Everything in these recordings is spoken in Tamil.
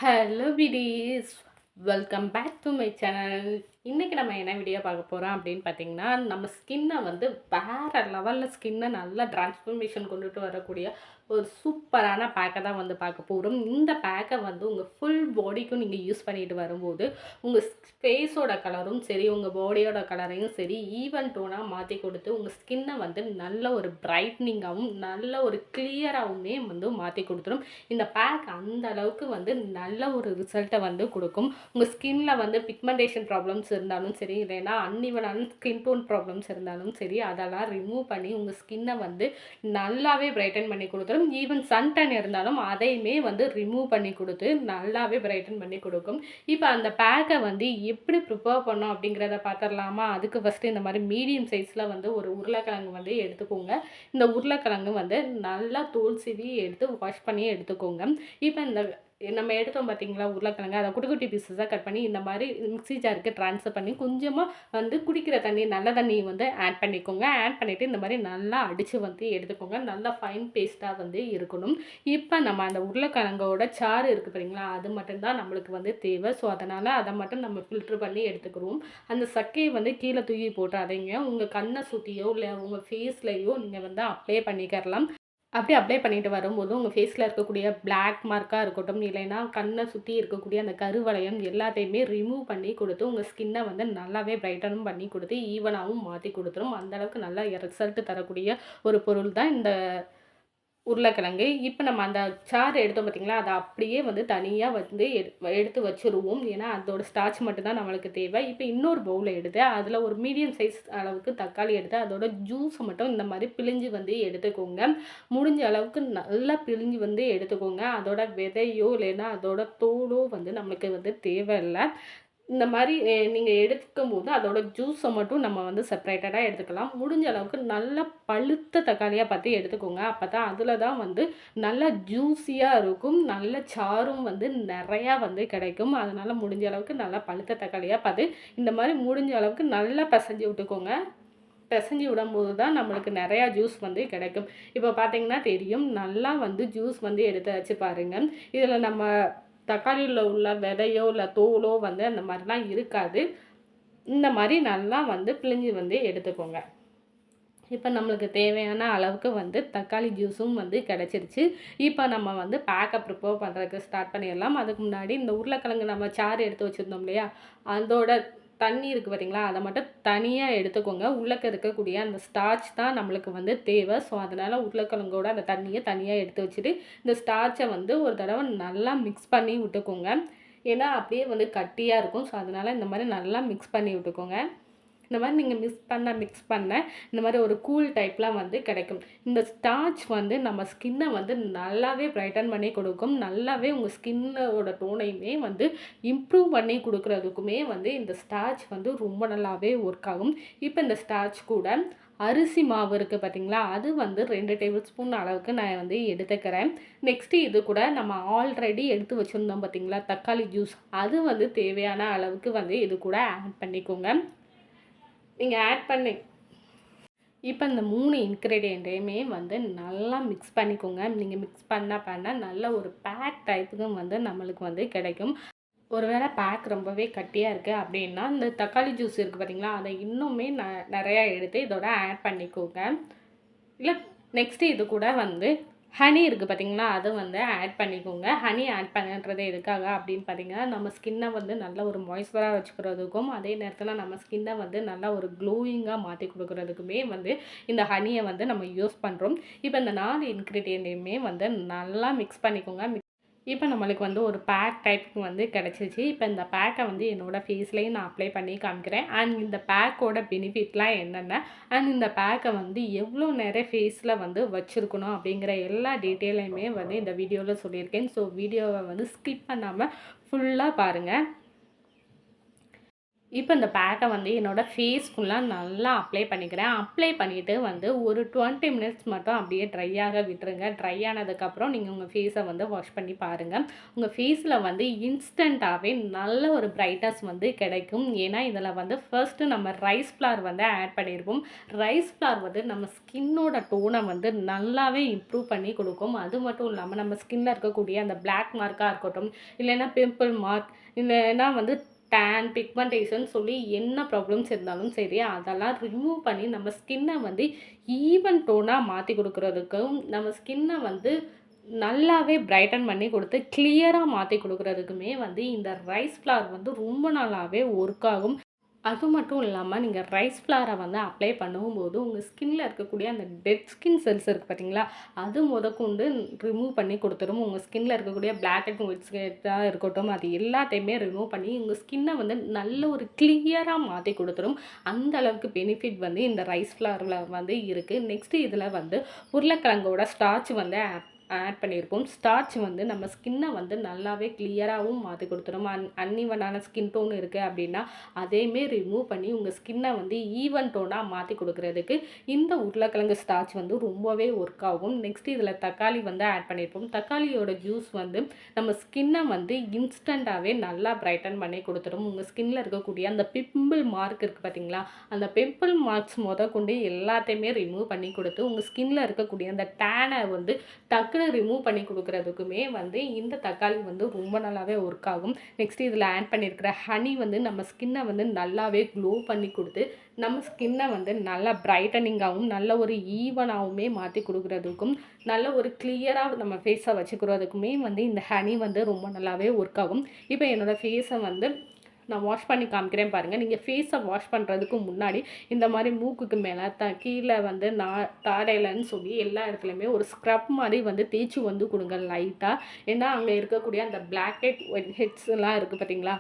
Hello buddies, welcome back to my channel. இன்றைக்கி நம்ம என்ன வீடியோ பார்க்க போகிறோம் அப்படின்னு பார்த்தீங்கன்னா, நம்ம ஸ்கின்னை வந்து வேறு லெவலில் ஸ்கின்னை நல்லா ட்ரான்ஸ்ஃபர்மேஷன் கொண்டுட்டு வரக்கூடிய ஒரு சூப்பரான பேக்கை தான் வந்து பார்க்க போகிறோம். இந்த பேக்கை வந்து உங்கள் ஃபுல் பாடிக்கும் நீங்கள் யூஸ் பண்ணிட்டு வரும்போது உங்கள் ஃபேஸோட கலரும் சரி, உங்கள் பாடியோட கலரையும் சரி ஈவன் டோனாக மாற்றி கொடுத்து உங்கள் ஸ்கின்னை வந்து நல்ல ஒரு பிரைட்னிங்காகவும் நல்ல ஒரு கிளியராகவுமே வந்து மாற்றி கொடுத்துரும். இந்த பேக் அந்த அளவுக்கு வந்து நல்ல ஒரு ரிசல்ட்டை வந்து கொடுக்கும். உங்கள் ஸ்கின்ல வந்து பிக்மெண்டேஷன் ப்ராப்ளம்ஸ் இருந்தாலும் சரி, இல்லைன்னா அன்இவனான ஸ்கின் டோன் ப்ராப்ளம்ஸ் இருந்தாலும் சரி, அதெல்லாம் ரிமூவ் பண்ணி உங்கள் ஸ்கின்னை வந்து நல்லாவே பிரைட்டன் பண்ணி கொடுத்துரும். ஈவன் சன் டேன் இருந்தாலும் அதையுமே வந்து ரிமூவ் பண்ணி கொடுத்து நல்லாவே பிரைட்டன் பண்ணி கொடுக்கும். இப்போ அந்த பேக்கை வந்து எப்படி ப்ரிப்பேர் பண்ணோம் அப்படிங்கிறத பார்த்துடலாமா? அதுக்கு ஃபஸ்ட்டு இந்த மாதிரி மீடியம் சைஸில் வந்து ஒரு உருளைக்கிழங்கு வந்து எடுத்துக்கோங்க. இந்த உருளைக்கிழங்கு வந்து நல்லா தோல் சீவி எடுத்து வாஷ் பண்ணி எடுத்துக்கோங்க. இப்போ இந்த நம்ம எடுத்தோம் பார்த்தீங்களா உருளைக்கிழங்கு, அதை குட்டி குட்டி பீஸஸாக கட் பண்ணி இந்த மாதிரி மிக்ஸி ஜாருக்கு ட்ரான்ஸ்ஃபர் பண்ணி கொஞ்சமாக வந்து குடிக்கிற தண்ணி, நல்ல தண்ணி வந்து ஆட் பண்ணிக்கோங்க. ஆட் பண்ணிவிட்டு இந்த மாதிரி நல்லா அடித்து வந்து எடுத்துக்கோங்க. நல்லா ஃபைன் பேஸ்ட்டாக வந்து இருக்கணும். இப்போ நம்ம அந்த உருளைக்கிழங்கோட சாறு இருக்குது பார்த்தீங்களா, அது மட்டும்தான் நம்மளுக்கு வந்து தேவை. ஸோ அதனால் அதை மட்டும் நம்ம ஃபில்ட்ரு பண்ணி எடுத்துக்கிறோம். அந்த சக்கையை வந்து கீழே தூக்கி போட்டாதீங்க. உங்கள் கண்ணை சுற்றியோ இல்லை உங்கள் ஃபேஸ்லேயோ நீங்கள் வந்து அப்ளை பண்ணிக்கிறலாம். அப்படி அப்ளை பண்ணிட்டு வரும்போது உங்கள் ஃபேஸில் இருக்கக்கூடிய பிளாக் மார்க்காக இருக்கட்டும், இல்லைன்னா கண்ணை சுற்றி இருக்கக்கூடிய அந்த கருவளையம் எல்லாத்தையுமே ரிமூவ் பண்ணி கொடுத்து உங்கள் ஸ்கின்னை வந்து நல்லாவே பிரைட்டனும் பண்ணி கொடுத்து ஈவனாகவும் மாற்றி கொடுத்துரும். அந்தளவுக்கு நல்லா ரிசல்ட் தரக்கூடிய ஒரு பொருள் தான் இந்த உருளைக்கிழங்கு. இப்போ நம்ம அந்த சாறு எடுத்தோம் பார்த்தீங்களா, அதை அப்படியே வந்து தனியாக வந்து எடுத்து வச்சுருவோம். ஏன்னா அதோட ஸ்டார்ச் மட்டும்தான் நம்மளுக்கு தேவை. இப்போ இன்னொரு பவுலை எடுத்து அதில் ஒரு மீடியம் சைஸ் அளவுக்கு தக்காளி எடுத்து அதோட ஜூஸை மட்டும் இந்த மாதிரி பிழிஞ்சு வந்து எடுத்துக்கோங்க. முடிஞ்ச அளவுக்கு நல்லா பிழிஞ்சு வந்து எடுத்துக்கோங்க. அதோட விதையோ இல்லைன்னா அதோட தோலோ வந்து நம்மளுக்கு வந்து தேவையில்லை. இந்த மாதிரி நீங்கள் எடுக்கும்போது அதோட ஜூஸை மட்டும் நம்ம வந்து செப்பரேட்டடாக எடுத்துக்கலாம். முடிஞ்ச அளவுக்கு நல்லா பழுத்த தக்காளியாக பார்த்து எடுத்துக்கோங்க. அப்போ தான் அதில் தான் வந்து நல்லா ஜூஸியாக இருக்கும். நல்ல சாறும் வந்து நிறையா வந்து கிடைக்கும். அதனால் முடிஞ்ச அளவுக்கு நல்லா பழுத்த தக்காளியாக பார்த்து இந்த மாதிரி முடிஞ்ச அளவுக்கு நல்லா பிசைஞ்சு விட்டுக்கோங்க. பிசைஞ்சு விடும்போது தான் நம்மளுக்கு நிறையா ஜூஸ் வந்து கிடைக்கும். இப்போ பார்த்தீங்கன்னா தெரியும், நல்லா வந்து ஜூஸ் வந்து எடுத்தாச்சு பாருங்கள். இதில் நம்ம தக்காளியில் உள்ள விதையோ இல்லை தோலோ வந்து அந்த மாதிரிலாம் இருக்காது. இந்த மாதிரி நல்லா வந்து பிழிஞ்சு வந்து எடுத்துக்கோங்க. இப்போ நம்மளுக்கு தேவையான அளவுக்கு வந்து தக்காளி ஜூஸும் வந்து கிடச்சிருச்சு. இப்போ நம்ம வந்து பேக்கை ப்ரிப்பேர் பண்ணுறதுக்கு ஸ்டார்ட் பண்ணிடலாம். அதுக்கு முன்னாடி இந்த உருளைக்கிழங்கு நம்ம சாறு எடுத்து வச்சுருந்தோம் இல்லையா, அதோட தண்ணி இருக்குது பார்த்தீங்களா, அதை மட்டும் தனியாக எடுத்துக்கோங்க. உள்ளக்க இருக்கக்கூடிய அந்த ஸ்டார்ச் தான் நம்மளுக்கு வந்து தேவை. ஸோ அதனால் உருளைக்கிழங்கோட அந்த தண்ணியை தனியாக எடுத்து வச்சுட்டு இந்த ஸ்டார்ச்சை வந்து ஒரு தடவை நல்லா மிக்ஸ் பண்ணி விட்டுக்கோங்க. ஏன்னா அப்படியே வந்து கட்டியாக இருக்கும். ஸோ அதனால் இந்த மாதிரி நல்லா மிக்ஸ் பண்ணி விட்டுக்கோங்க. இந்த மாதிரி நீங்கள் மிக்ஸ் பண்ண இந்த மாதிரி ஒரு கூல் டைப்லாம் வந்து கிடைக்கும். இந்த ஸ்டார்ச் வந்து நம்ம ஸ்கின்னை வந்து நல்லாவே பிரைட்டன் பண்ணி கொடுக்கும். நல்லாவே உங்கள் ஸ்கின்னோட டோனையுமே வந்து இம்ப்ரூவ் பண்ணி கொடுக்குறதுக்குமே வந்து இந்த ஸ்டார்ச் வந்து ரொம்ப நல்லாவே ஒர்க் ஆகும். இப்போ இந்த ஸ்டார்ச் கூட அரிசி மாவு இருக்குது பார்த்தீங்களா, அது வந்து 2 டேபிள் ஸ்பூன் அளவுக்கு நான் வந்து எடுத்துக்கிறேன். நெக்ஸ்ட்டு இது கூட நம்ம ஆல்ரெடி எடுத்து வச்சுருந்தோம் பார்த்தீங்களா தக்காளி ஜூஸ், அது வந்து தேவையான அளவுக்கு வந்து இது கூட ஆட் பண்ணிக்கோங்க. நீங்கள் ஆட் பண்ணி இப்போ இந்த 3 இன்க்ரீடியண்ட்டையுமே வந்து நல்லா மிக்ஸ் பண்ணிக்கோங்க. நீங்கள் மிக்ஸ் பண்ண நல்ல ஒரு பேக் டைப்புக்கும் வந்து நம்மளுக்கு வந்து கிடைக்கும். ஒருவேளை பேக் ரொம்பவே கட்டியாக இருக்குது அப்படின்னா இந்த தக்காளி ஜூஸ் இருக்குது பார்த்தீங்களா, அதை இன்னுமே நிறையா எடுத்து இதோட ஆட் பண்ணிக்கோங்க. இல்லை நெக்ஸ்ட்டு இது கூட வந்து ஹனி இருக்குது பார்த்தீங்களா, அது வந்து ஆட் பண்ணிக்கோங்க. ஹனி ஆட் பண்ணுறது எதுக்காக அப்படின்னு பார்த்தீங்கன்னா, நம்ம ஸ்கின்னை வந்து நல்ல ஒரு மாய்ஸ்சராக வச்சுக்கிறதுக்கும், அதே நேரத்தில் நம்ம ஸ்கின்னை வந்து நல்லா ஒரு க்ளோயிங்காக மாற்றி கொடுக்குறதுக்குமே வந்து இந்த ஹனியை வந்து நம்ம யூஸ் பண்ணுறோம். இப்போ இந்த 4 இன்க்ரீடியண்ட்டையுமே வந்து நல்லா மிக்ஸ் பண்ணிக்கோங்க. இப்போ நம்மளுக்கு வந்து ஒரு பேக் டைப்புக்கு வந்து கிடச்சிச்சு. இப்போ இந்த பேக்கை வந்து என்னோடய ஃபேஸ்லேயும் நான் அப்ளை பண்ணி காமிக்கிறேன். அண்ட் இந்த பேக்கோட பெனிஃபிட்லாம் என்னென்ன, அண்ட் இந்த பேக்கை வந்து எவ்வளோ நேரம் ஃபேஸில் வந்து வச்சுருக்கணும் அப்படிங்கிற எல்லா டீட்டெயிலையுமே வந்து இந்த வீடியோவில் சொல்லியிருக்கேன். ஸோ வீடியோவை வந்து ஸ்கிப் பண்ணாமல் ஃபுல்லாக பாருங்கள். இப்போ இந்த பேக்கை வந்து என்னோடய ஃபேஸ் ஃபுல்லாக நல்லா அப்ளை பண்ணிக்கிறேன். அப்ளை பண்ணிவிட்டு வந்து ஒரு 20 மினிட்ஸ் மட்டும் அப்படியே ட்ரையாக விட்டுருங்க. ட்ரை ஆனதுக்கப்புறம் நீங்கள் உங்கள் ஃபேஸை வந்து வாஷ் பண்ணி பாருங்கள். உங்கள் ஃபேஸில் வந்து இன்ஸ்டண்ட்டாகவே நல்ல ஒரு பிரைட்னஸ் வந்து கிடைக்கும். ஏன்னா இதில் வந்து ஃபர்ஸ்ட்டு நம்ம ரைஸ் ஃப்ளார் வந்து ஆட் பண்ணியிருப்போம். ரைஸ் ஃப்ளார் வந்து நம்ம ஸ்கின்னோட டோனை வந்து நல்லாவே இம்ப்ரூவ் பண்ணி கொடுக்கும். அது மட்டும் இல்லாமல் நம்ம ஸ்கின்னில் இருக்கக்கூடிய அந்த பிளாக் மார்க்காக இருக்கட்டும், இல்லைன்னா பிம்பிள் மார்க், இல்லைன்னா வந்து டேன், பிக்மெண்டேஷன் சொல்லி என்ன ப்ராப்ளம்ஸ் இருந்தாலும் சரி, அதெல்லாம் ரிமூவ் பண்ணி நம்ம ஸ்கின்னை வந்து ஈவன் டோனாக மாற்றி கொடுக்குறதுக்கும், நம்ம ஸ்கின்னை வந்து நல்லாவே பிரைட்டன் பண்ணி கொடுத்து கிளியராக மாற்றி கொடுக்குறதுக்குமே வந்து இந்த ரைஸ் ஃப்ளார் வந்து ரொம்ப நாளாகவே ஒர்க் ஆகும். அது மட்டும் இல்லாமல் நீங்கள் ரைஸ் ஃப்ளாரை வந்து அப்ளை பண்ணும்போது உங்கள் ஸ்கின்னில் இருக்கக்கூடிய அந்த டெட் ஸ்கின் செல்ஸ் இருக்குது பார்த்தீங்களா, அது முதற்கொண்டு ரிமூவ் பண்ணி கொடுத்துரும். உங்கள் ஸ்கின்னில் இருக்கக்கூடிய பிளாக் அண்ட் ஒயிட் ஸ்கேட்டாக இருக்கட்டும், அது எல்லாத்தையுமே ரிமூவ் பண்ணி உங்கள் ஸ்கின்னை வந்து நல்ல ஒரு கிளியராக மாற்றி கொடுத்துரும். அந்த அளவுக்கு பெனிஃபிட் வந்து இந்த ரைஸ் ஃப்ளாரில் வந்து இருக்குது. நெக்ஸ்ட்டு இதில் வந்து உருளைக்கிழங்கோட ஸ்டார்ச் வந்து ஆட் பண்ணியிருப்போம். ஸ்டார்ச் வந்து நம்ம ஸ்கின்னை வந்து நல்லாவே கிளியராகவும் மாற்றி கொடுத்துரும். அன்இவனான ஸ்கின் டோன் இருக்குது அப்படின்னா அதையுமே ரிமூவ் பண்ணி உங்கள் ஸ்கின்னை வந்து ஈவன் டோனாக மாற்றி கொடுக்குறதுக்கு இந்த உருளைக்கிழங்கு ஸ்டார்ச் வந்து ரொம்பவே ஒர்க் ஆகும். நெக்ஸ்ட் இதில் தக்காளி வந்து ஆட் பண்ணியிருப்போம். தக்காளியோட ஜூஸ் வந்து நம்ம ஸ்கின்னை வந்து இன்ஸ்டண்ட்டாகவே நல்லா பிரைட்டன் பண்ணி கொடுத்துரும். உங்கள் ஸ்கின்னில் இருக்கக்கூடிய அந்த பிம்பிள் மார்க் இருக்குது பார்த்தீங்களா, அந்த பிம்பிள் மார்க்ஸ் கொண்டு எல்லாத்தையுமே ரிமூவ் பண்ணி கொடுத்து உங்கள் ஸ்கின்னில் இருக்கக்கூடிய அந்த டேனை வந்து டக்குன்னு ரிமூவ் பண்ணி கொடுக்குறதுக்குமே வந்து இந்த தக்காளி வந்து ரொம்ப நல்லாவே ஒர்க் ஆகும். நெக்ஸ்ட் இதில் ஆட் பண்ணியிருக்கிற ஹனி வந்து நம்ம ஸ்கின்னை வந்து நல்லாவே க்ளோ பண்ணி கொடுத்து நம்ம ஸ்கின்னை வந்து நல்லா பிரைட்டனிங்காகவும் நல்ல ஒரு ஈவனாகவுமே மாற்றி கொடுக்குறதுக்கும் நல்ல ஒரு கிளியராக நம்ம ஃபேஸை வச்சுக்கிறதுக்குமே வந்து இந்த ஹனி வந்து ரொம்ப நல்லாவே ஒர்க் ஆகும். இப்போ என்னோடய ஃபேஸை வந்து நான் வாஷ் பண்ணி காமிக்கிறேன் பாருங்கள். நீங்கள் ஃபேஸை வாஷ் பண்ணுறதுக்கு முன்னாடி இந்த மாதிரி மூக்குக்கு மேலே கீழே வந்து தாடையிலன்னு சொல்லி எல்லா இடத்துலையுமே ஒரு ஸ்க்ரப் மாதிரி வந்து தேய்ச்சி வந்து கொடுங்க லைட்டாக. ஏன்னா அங்கே இருக்கக்கூடிய அந்த பிளாக் ஹெட் ஒயிட் ஹெட்ஸ்லாம் இருக்குது பார்த்தீங்களா,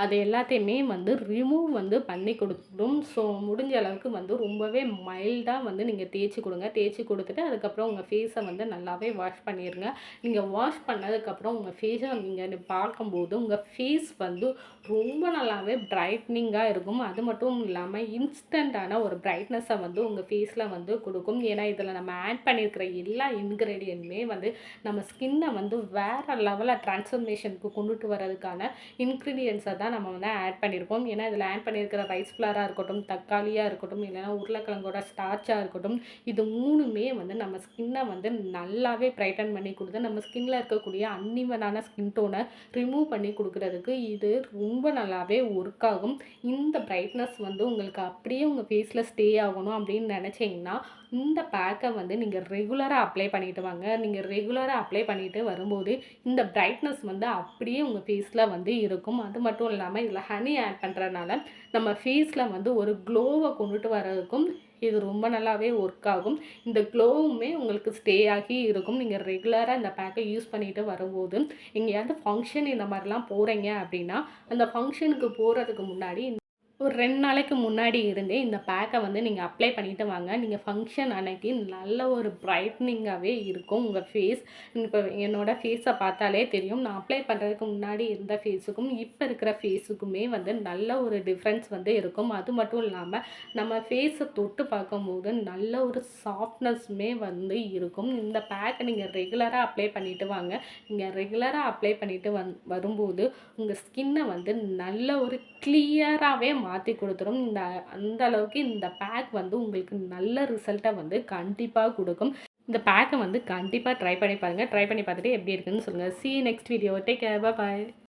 அது எல்லாத்தையுமே வந்து ரிமூவ் வந்து பண்ணி கொடுத்துடும். ஸோ முடிஞ்ச அளவுக்கு வந்து ரொம்பவே மைல்டாக வந்து நீங்கள் தேய்ச்சி கொடுங்க. தேய்ச்சி கொடுத்துட்டு அதுக்கப்புறம் உங்கள் ஃபேஸை வந்து நல்லாவே வாஷ் பண்ணிடுங்க. நீங்கள் வாஷ் பண்ணதுக்கப்புறம் உங்கள் ஃபேஸை நீங்கள் பார்க்கும்போது உங்கள் ஃபேஸ் வந்து ரொம்ப நல்லாவே பிரைட்னிங்காக இருக்கும். அது மட்டும் இல்லாமல் இன்ஸ்டண்ட்டான ஒரு பிரைட்னஸை வந்து உங்கள் ஃபேஸில் வந்து கொடுக்கும். ஏன்னா இதில் நம்ம ஆட் பண்ணியிருக்கிற எல்லா இன்க்ரீடியன்ட்டுமே வந்து நம்ம ஸ்கின்னை வந்து வேறு லெவலில் ட்ரான்ஸ்ஃபர்மேஷனுக்கு கொண்டுட்டு வரதுக்கான இன்க்ரீடியன்ஸை தான் நம்ம வந்து ஆட் பண்ணியிருப்போம். ஏன்னா இதில் ஆட் பண்ணியிருக்கிற ரைஸ் ஃப்ளாராக இருக்கட்டும், தக்காளியாக இருக்கட்டும், இல்லைனா உருளைக்கிழங்கோட ஸ்டார்ச்சாக இருக்கட்டும், இது மூணுமே வந்து நம்ம ஸ்கின்னை வந்து நல்லாவே பிரைட்டன் பண்ணி கொடுத்து நம்ம ஸ்கின்னில் இருக்கக்கூடிய அன்இவனான ஸ்கின் டோனை ரிமூவ் பண்ணி கொடுக்குறதுக்கு இது ரொம்ப நல்லாவே ஒர்க் ஆகும். இந்த பிரைட்னஸ் வந்து உங்களுக்கு அப்படியே உங்கள் ஃபேஸில் ஸ்டே ஆகணும் அப்படின்னு நினச்சிங்கன்னா இந்த பேக்கை வந்து நீங்கள் ரெகுலராக அப்ளை பண்ணிட்டு வாங்க. நீங்கள் ரெகுலராக அப்ளை பண்ணிட்டு வரும்போது இந்த பிரைட்னஸ் வந்து அப்படியே உங்கள் ஃபேஸில் வந்து இருக்கும். அது மட்டும் இல்லாமல் இதில் ஹனி ஆட் பண்ணுறதுனால நம்ம ஃபேஸில் வந்து ஒரு க்ளோவை கொண்டுட்டு வர்றதுக்கும் இது ரொம்ப நல்லாவே ஒர்க் ஆகும். இந்த க்ளோவுமே உங்களுக்கு ஸ்டே ஆகி இருக்கும். நீங்கள் ரெகுலராக இந்த பேக்கை யூஸ் பண்ணிட்டு வரும்போது எங்கேயாவது ஃபங்க்ஷன் இந்த மாதிரிலாம் போகிறீங்க அப்படின்னா அந்த ஃபங்க்ஷனுக்கு போகிறதுக்கு முன்னாடி ஒரு 2 நாளைக்கு முன்னாடி இருந்தே இந்த பேக்கை வந்து நீங்கள் அப்ளை பண்ணிட்டு வாங்க. நீங்கள் ஃபங்க்ஷன் அன்னைக்கு நல்ல ஒரு பிரைட்னிங்காகவே இருக்கும் உங்கள் ஃபேஸ். இப்போ என்னோடய ஃபேஸை பார்த்தாலே தெரியும். நான் அப்ளை பண்ணுறதுக்கு முன்னாடி இருந்த ஃபேஸுக்கும் இப்போ இருக்கிற ஃபேஸுக்குமே வந்து நல்ல ஒரு டிஃப்ரென்ஸ் வந்து இருக்கும். அது மட்டும் இல்லாமல் நம்ம ஃபேஸை தொட்டு பார்க்கும்போது நல்ல ஒரு சாஃப்ட்னஸ்மே வந்து இருக்கும். இந்த பேக்கை நீங்கள் ரெகுலராக அப்ளை பண்ணிட்டு வாங்க. நீங்கள் ரெகுலராக அப்ளை பண்ணிட்டு வரும்போது உங்கள் ஸ்கின்னை வந்து நல்ல ஒரு கிளியராகவே மாற்றி கொடுத்துரும். அந்த அளவுக்கு இந்த பேக் வந்து உங்களுக்கு நல்ல ரிசல்ட்டை வந்து கண்டிப்பாக கொடுக்கும். இந்த பேக்கை வந்து கண்டிப்பாக ட்ரை பண்ணி பாருங்கள். ட்ரை பண்ணி பார்த்துட்டு எப்படி இருக்குன்னு சொல்லுங்கள். See you next video. Take care. Bye bye.